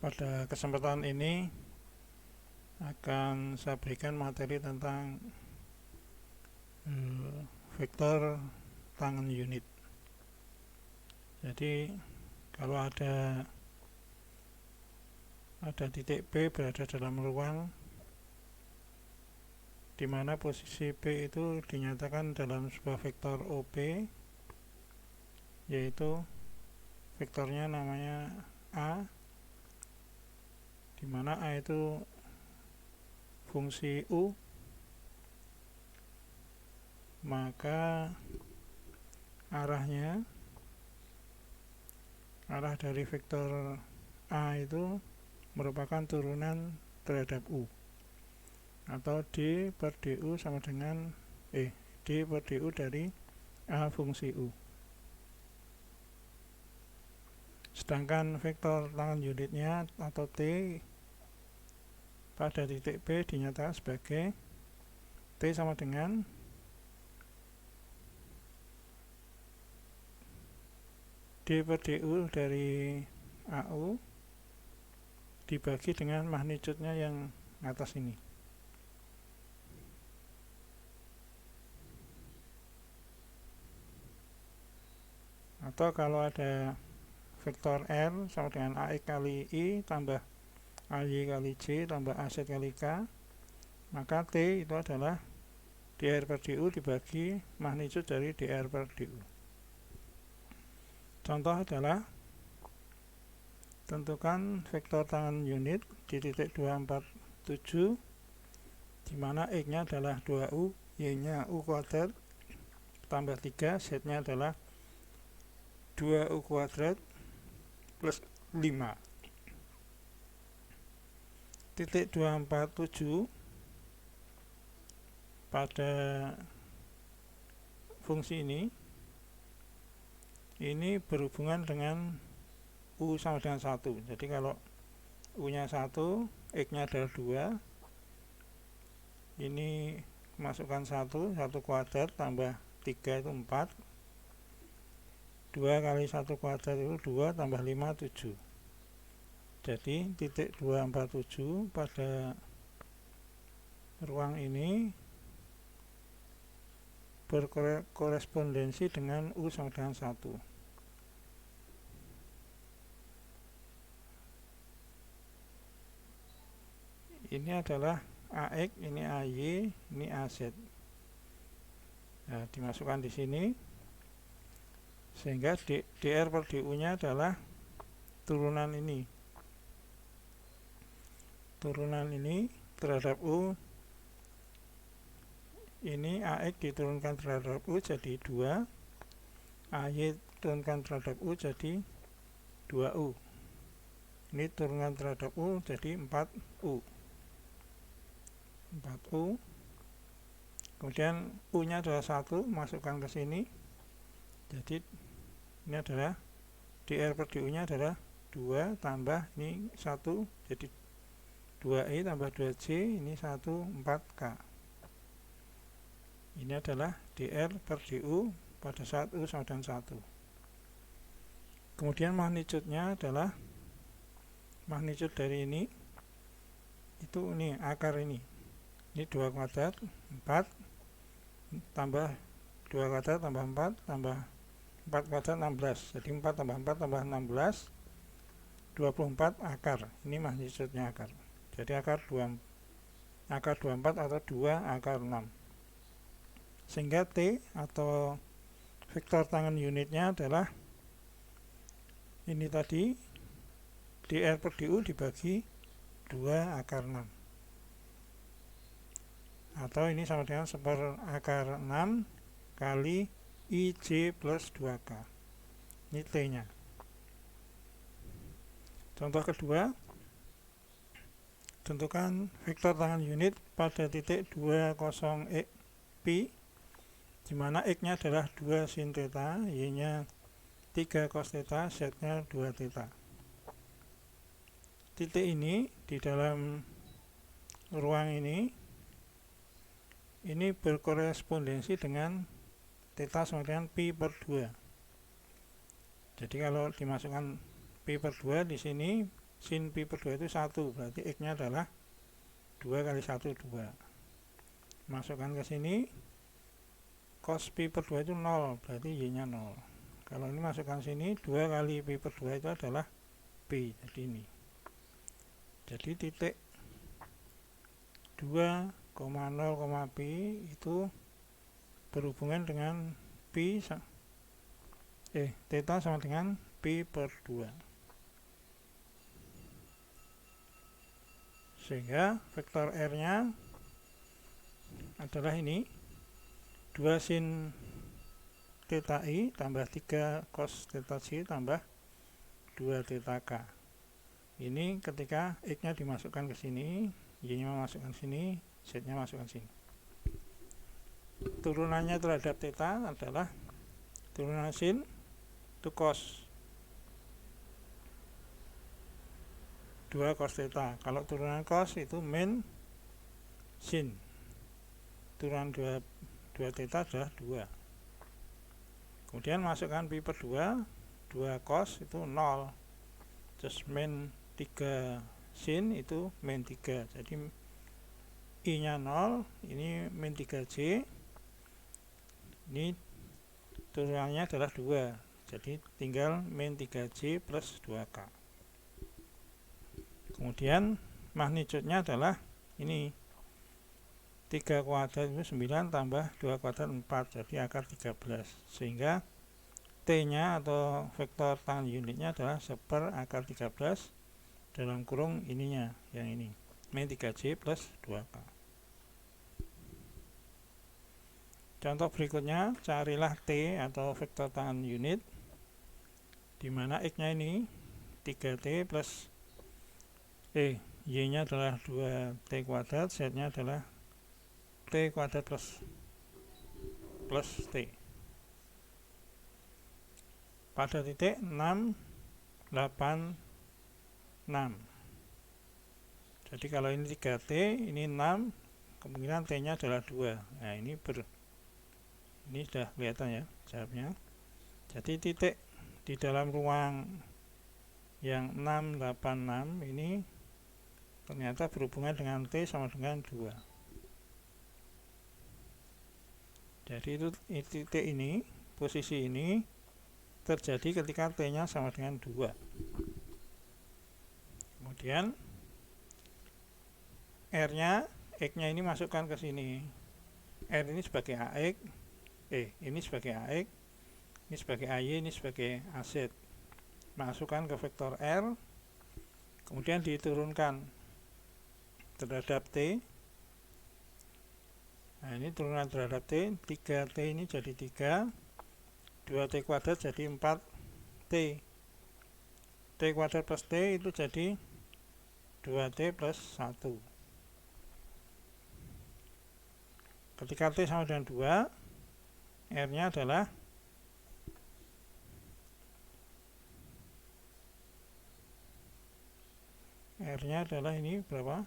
Pada kesempatan ini akan saya berikan materi tentang vektor tangen unit. Jadi kalau ada titik P berada dalam ruang di mana posisi P itu dinyatakan dalam sebuah vektor OP, yaitu vektornya namanya A, di mana A itu fungsi U, maka arah dari vektor A itu merupakan turunan terhadap U, atau D per DU sama dengan D per DU dari A fungsi U. Sedangkan vektor tangen unitnya atau T pada titik P dinyatakan sebagai T sama dengan D per DU dari AU dibagi dengan magnitudenya yang atas ini. Atau kalau ada vektor R sama dengan AX kali I tambah AY kali J tambah AZ kali K, maka T itu adalah dr per du dibagi magnitudo dari dr per du. Contoh adalah tentukan vektor tangen unit di titik 247, di mana X nya adalah 2U, Y nya U kuadrat tambah 3, Z nya adalah 2U kuadrat plus 5. Titik 247 pada fungsi ini berhubungan dengan U sama dengan 1. Jadi kalau U nya 1, X nya adalah 2, ini masukkan 1 kuadrat tambah 3 itu 4, 2 kali 1 kuadrat itu 2 tambah 5 7. Jadi titik 247 pada ruang ini berkorespondensi dengan U sama dengan 1. Ini adalah AX, ini AY, ini AZ. Nah, dimasukkan di sini sehingga dr per du nya adalah turunan ini terhadap U. Ini AX diturunkan terhadap U jadi 2, AY turunkan terhadap U jadi 2U, ini turunkan terhadap U jadi 4U. Kemudian U nya adalah 1, masukkan ke sini, jadi ini adalah dr per du nya adalah 2 tambah ini 1, jadi 2i tambah 2j, ini 1 4k. Ini adalah dr per du pada saat U sama dengan 1. Kemudian magnitudenya adalah magnitud dari ini itu ini akar ini 2 kuadrat 4 tambah 2 kuadrat tambah 4 tambah 4 kuadrat 16, jadi 4 tambah 4 tambah 16 24 akar. Ini magnitudenya akar. Jadi akar 24 atau 2 akar 6. Sehingga T atau vektor tangen unitnya adalah ini tadi dr per du dibagi 2 akar 6, atau ini sama dengan 1 akar 6 kali IJ plus 2K. Ini T nya. Contoh kedua, tentukan vektor tangen unit pada titik 20 pi, di mana X nya adalah 2 sin theta, Y nya 3 cos theta, Z nya 2 theta. Titik ini di dalam ruang ini berkorespondensi dengan theta sama dengan pi per 2. Jadi kalau dimasukkan pi per 2 di sini, sin pi per 2 itu 1, berarti X nya adalah 2 kali 1, 2. Masukkan ke sini, cos pi per 2 itu 0, berarti Y nya 0. Kalau ini masukkan sini, 2 kali pi per 2 itu adalah P, jadi ini. Jadi titik 2,0, pi itu berhubungan dengan theta sama dengan pi per 2. Sehingga vektor R nya adalah ini 2 sin theta I tambah 3 cos theta C tambah 2 theta K. Ini ketika X nya dimasukkan ke sini, Y nya masukkan sini, Z nya masukkan sini. Turunannya terhadap theta adalah turunan sin itu cos 2 cos theta. Kalau turunan cos itu min sin. Turunan 2 theta adalah 2. Kemudian masukkan pi per 2, 2 cos itu 0. Terus min 3 sin itu min 3. Jadi I nya 0, ini min 3J. Ini turunannya adalah 2. Jadi tinggal min 3J plus 2K. Kemudian magnitudenya adalah ini 3 kuadrat itu 9 tambah 2 kuadrat 4, jadi akar 13. Sehingga T nya atau vektor tangan unitnya adalah 1 akar 13 dalam kurung ininya, yang ini min 3J plus 2K. Contoh berikutnya, carilah T atau vektor tangan unit, di mana X nya ini 3T plus Y nya adalah 2T kuadrat, Z nya adalah T kuadrat plus T. Pada titik 6, 8, 6. Jadi kalau ini 3T, ini 6, kemungkinan T nya adalah 2. Nah ini sudah kelihatan ya jawabnya. Jadi titik di dalam ruang yang 6, 8, 6 ini ternyata berhubungan dengan T sama dengan 2. Jadi itu titik ini, posisi ini terjadi ketika T nya sama dengan 2. Kemudian R nya, X nya ini masukkan ke sini. R ini sebagai AX, ini sebagai AX, ini sebagai AY, ini sebagai AZ. Masukkan ke vektor R, kemudian diturunkan terhadap T. Nah ini turunan terhadap T, 3T ini jadi 3, 2T kuadrat jadi 4T. T kuadrat plus T itu jadi 2T plus 1. Ketika T sama dengan 2, R nya adalah ini berapa?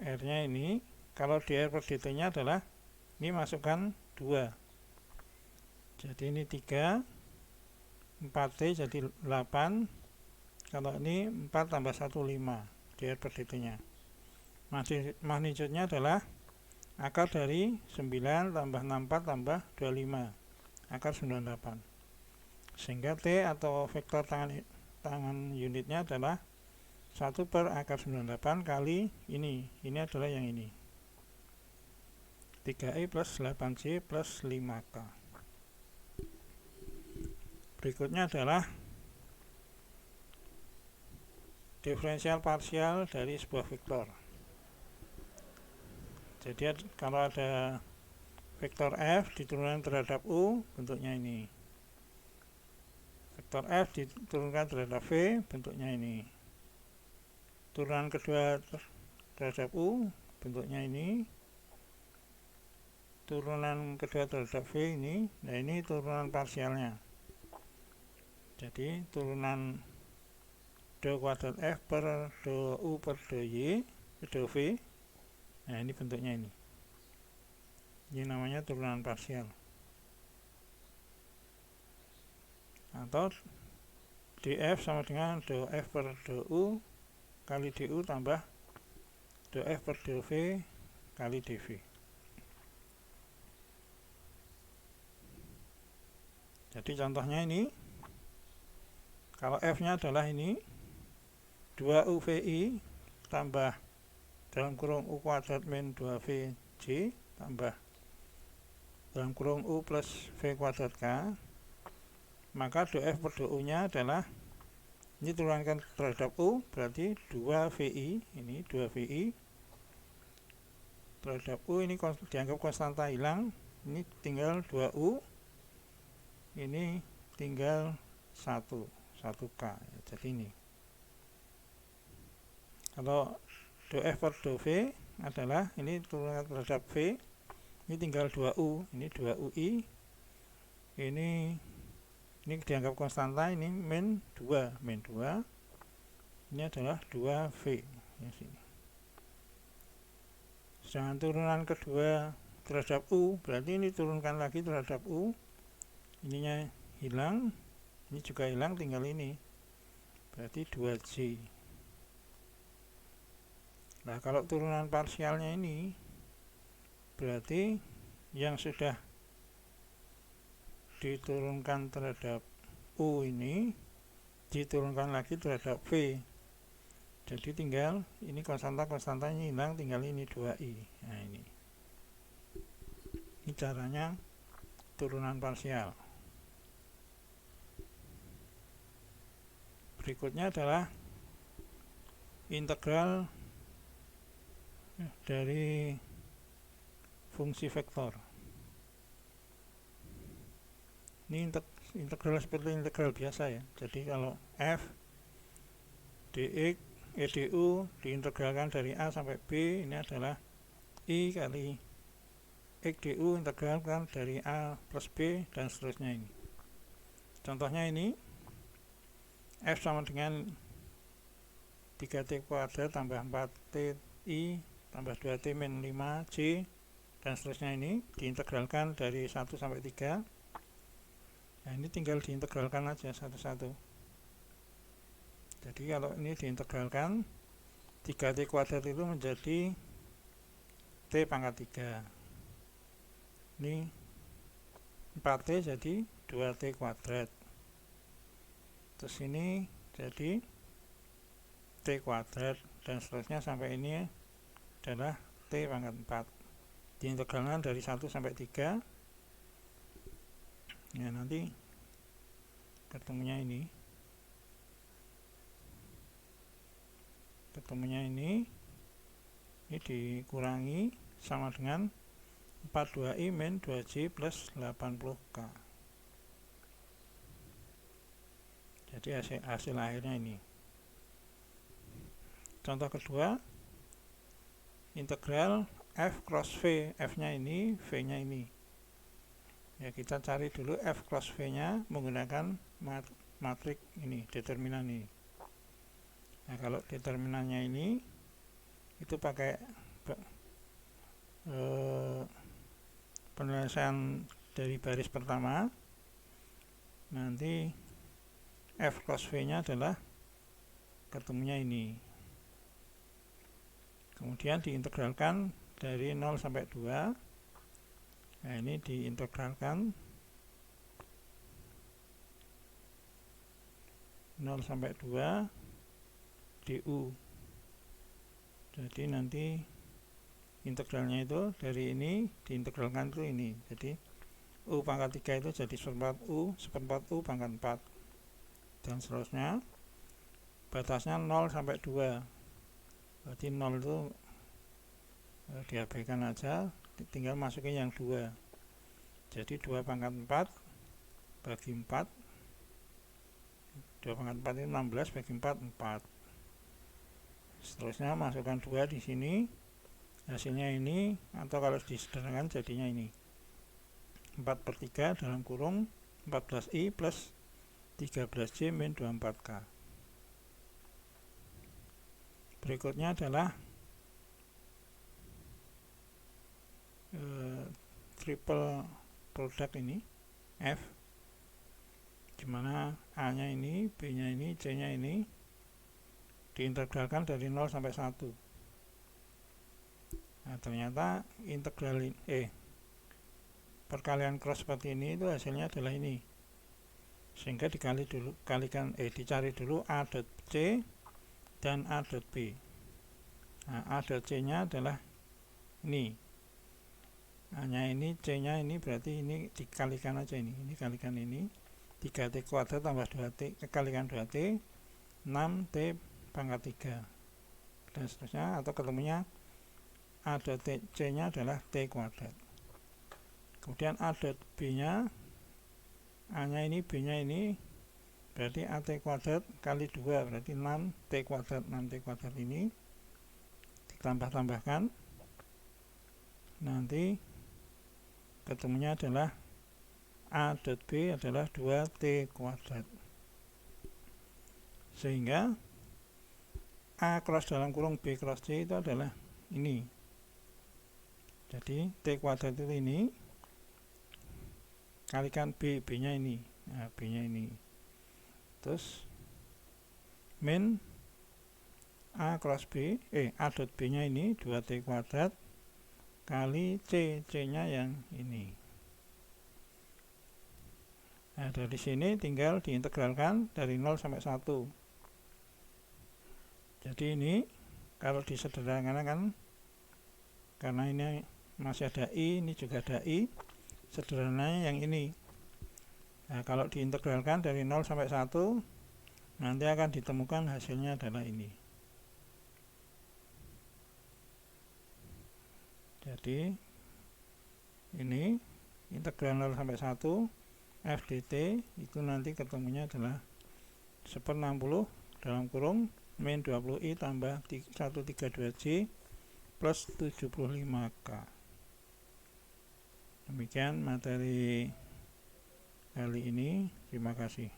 R nya ini, kalau di R per dt nya adalah, ini masukkan 2. Jadi ini 3, 4T jadi 8. Kalau ini 4 tambah 1, 5 dr per dt nya. Magnitudenya adalah akar dari 9 tambah 64 tambah 25, akar 98. Sehingga T atau vektor tangan unitnya adalah 1 per akar 98 kali ini adalah yang ini, 3i plus 8c plus 5k. Berikutnya adalah diferensial parsial dari sebuah vektor. Jadi kalau ada vektor F diturunkan terhadap U, bentuknya ini. Vektor F diturunkan terhadap V, bentuknya ini. Turunan kedua terhadap U, bentuknya ini. Turunan kedua terhadap V ini. Nah ini turunan parsialnya. Jadi turunan do kuadrat F per do U per do Y, do V. Nah ini bentuknya ini. Ini namanya turunan parsial. Atau df sama dengan do f per do u kali du tambah do f per do v kali dv. Jadi contohnya ini, kalau f nya adalah ini 2uvi tambah dalam kurung u kuadrat min 2vj tambah dalam kurung u plus v kuadrat k, maka do f per do u nya adalah ini turunkan terhadap u, berarti 2vi, ini 2vi terhadap u, ini dianggap konstanta hilang, ini tinggal 2u, ini tinggal 1k. Jadi ini kalau do f per do v adalah ini turunkan terhadap v, ini tinggal 2u, ini 2ui, ini dianggap konstanta, ini min 2, ini adalah 2v ya, sini. Sedangkan turunan kedua terhadap u, berarti ini turunkan lagi terhadap u, ininya hilang, ini juga hilang, tinggal ini, berarti 2j. Nah, kalau turunan parsialnya ini berarti yang sudah diturunkan terhadap u ini diturunkan lagi terhadap v, jadi tinggal ini konstantanya hilang, tinggal ini 2i. Nah, ini caranya turunan parsial. Berikutnya adalah integral dari fungsi vektor. Ini integral seperti integral biasa ya. Jadi kalau f dx du diintegralkan dari a sampai b, ini adalah i kali x du integralkan dari a plus b dan seterusnya. Ini contohnya, ini f sama dengan 3t kuadrat tambah 4t i tambah 2t min 5j dan seterusnya, ini diintegralkan dari 1 sampai 3. Nah, ini tinggal diintegralkan aja satu-satu. Jadi kalau ini diintegralkan 3t kuadrat itu menjadi t pangkat 3. Ini 4t jadi 2t kuadrat. Terus ini jadi t kuadrat dan seterusnya sampai ini adalah t pangkat 4. Diintegralkan dari 1 sampai 3. Ya, nanti ketemunya ini dikurangi sama dengan 42i min 2j plus 80k. Jadi hasil akhirnya ini. Contoh kedua, integral f cross v, f nya ini, v nya ini. Ya, kita cari dulu f cross v nya menggunakan matrik ini, determinan ini. Nah, kalau determinannya ini itu pakai penyelesaian dari baris pertama, nanti f cross v nya adalah ketemunya ini, kemudian diintegralkan dari 0 sampai 2. Nah, ini diintegralkan 0 sampai 2 du. Jadi nanti integralnya itu dari ini diintegralkan itu ini. Jadi u pangkat 3 itu jadi seperempat u pangkat 4 dan seterusnya. Batasnya 0 sampai 2. Berarti 0 itu diabaikan aja, tinggal masukin yang 2. Jadi 2 pangkat 4 bagi 4, 2 pangkat 4 itu 16 bagi 4, 4. Seterusnya masukkan 2 di sini, hasilnya ini, atau kalau disederhanakan jadinya ini 4/3 dalam kurung 14i plus 13j min 24k. Berikutnya adalah triple produk ini F, dimana A nya ini, B nya ini, C nya ini diintegralkan dari 0 sampai 1. Nah, ternyata integral perkalian cross seperti ini itu hasilnya adalah ini, sehingga dicari dulu A dot C dan A dot B. Nah, A dot C nya adalah ini, A nya ini, C nya ini, berarti ini dikalikan aja, ini kalikan ini, 3T kuadrat tambah 2T kekalikan 2T 6T pangkat 3 dan seterusnya, atau ketemunya A dot C nya adalah T kuadrat. Kemudian A dot B nya, A nya ini, B nya ini, berarti AT kuadrat kali 2 berarti 6T kuadrat. 6T kuadrat ini ditambah-tambahkan, nanti ketemunya adalah A dot B adalah 2T kuadrat, sehingga A cross dalam kurung B cross C itu adalah ini. Jadi T kuadrat itu ini kalikan B, B nya ini, nah, B nya ini, terus min A cross B, A dot B nya ini 2T kuadrat kali C, C nya yang ini. Nah, dari sini tinggal diintegralkan dari 0 sampai 1. Jadi ini kalau disederhanakan, karena ini masih ada I, ini juga ada I, sederhananya yang ini. Nah, kalau diintegralkan dari 0 sampai 1, nanti akan ditemukan hasilnya adalah ini. Jadi ini integral 0 sampai 1 F dt itu nanti ketemunya adalah 1/60 dalam kurung min 20i tambah 132J plus 75K. Demikian materi kali ini. Terima kasih.